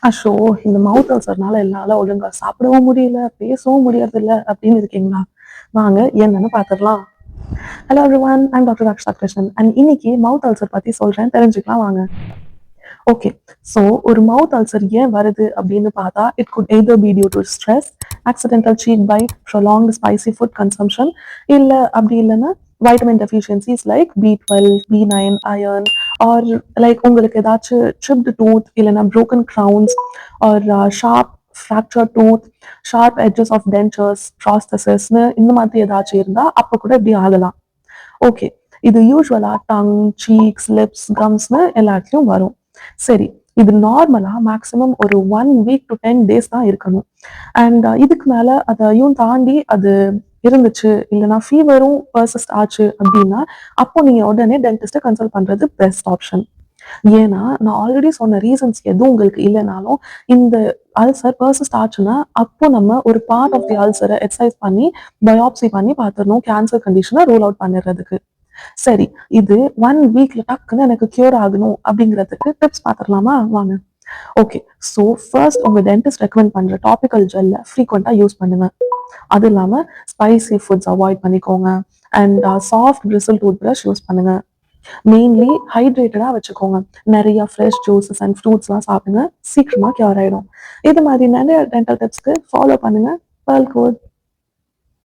Ashore, இந்த மவுத் அல்சர்னால என்னால ஒழுங்கா சாப்பிடவும் முடியல, பேசவும் முடியறதில்ல அப்படின்னு இருக்கீங்களா? வாங்க என்னன்னு பாத்துடலாம். Hello everyone, I'm doctor Aksha Krishnan and இன்னைக்கு மவுத் அல்சர் பத்தி சொல்றேன், தெரிஞ்சுக்கலாம் வாங்க. ஓகே, ஸோ ஒரு மவுத் அல்சர் ஏன் வருது அப்படின்னு பார்த்தா, it could either be due to stress, accidental cheek bite, prolonged spicy food consumption, இல்லை அப்படி இல்லைன்னா vitamin deficiencies like B12, B9, iron, or like உங்களுக்கு ஏதாச்சும் ட்ரிப்டு டூத் இல்லைன்னா broken crowns or sharp fracture tooth, sharp edges of dentures, ப்ராஸ்தசிஸ்னு இந்த மாதிரி ஏதாச்சும் இருந்தால் அப்போ கூட இப்படி ஆகலாம். ஓகே, இது யூஸ்வலா டங், சீக்ஸ், லிப்ஸ், கம்ஸ்னு எல்லாத்துலயும் வரும். சரி, இது நார்மலா மேக்ஸிமம் ஒரு 1 வீக் to 10 days தான் இருக்கணும். அண்ட் இதுக்கு மேல அதையும் தாண்டி அது இருந்துச்சு இல்லைன்னா ஃபீவரும் பர்சிஸ்ட் ஆச்சு அப்படின்னா அப்போ நீங்க உடனே டென்டிஸ்ட்டை கன்சல்ட் பண்றது பெஸ்ட் ஆப்ஷன். ஏன்னா நான் ஆல்ரெடி சொன்ன ரீசன்ஸ் எதுவும் உங்களுக்கு இல்லைனாலும் இந்த அல்சர் பர்சிஸ்ட் ஆச்சுன்னா அப்போ நம்ம ஒரு பார்ட் ஆஃப் தி அல்சரை எக்ஸசைஸ் பண்ணி பயாப்சி பண்ணி பார்த்துடணும் கேன்சர் கண்டிஷனை ரூல் அவுட் பண்ணிடுறதுக்கு. சரி, இது 1 வீக்ல டக்குன்னு எனக்கு கியூர் ஆகணும் அப்படிங்கிறதுக்கு டிப்ஸ் பார்த்துடலாமா வாங்க. ஓகே, ஸோ ஃபர்ஸ்ட் உங்க டென்டிஸ்ட் ரெக்கமெண்ட் பண்ற டாபிக்கல் ஜெல்லை ஃப்ரீக்வெண்ட்டாக யூஸ் பண்ணுங்க. அது இல்லாமல் ஸ்பைசி ஃபுட்ஸ் அவாய்ட் பண்ணிக்கோங்க and soft bristle tooth brush use பண்ணுங்க. மெயின்லி ஹைட்ரேட்டடாக வச்சுக்கோங்க. நிறைய ஃப்ரெஷ் ஜூஸஸ் அண்ட் ஃப்ரூட்ஸ்லாம் சாப்பிடுங்க, சீக்கிரமாக கியூர் ஆயிடும். இது மாதிரி நிறைய டென்டல் டிப்ஸ்க்கு ஃபாலோ பண்ணுங்க. Well good.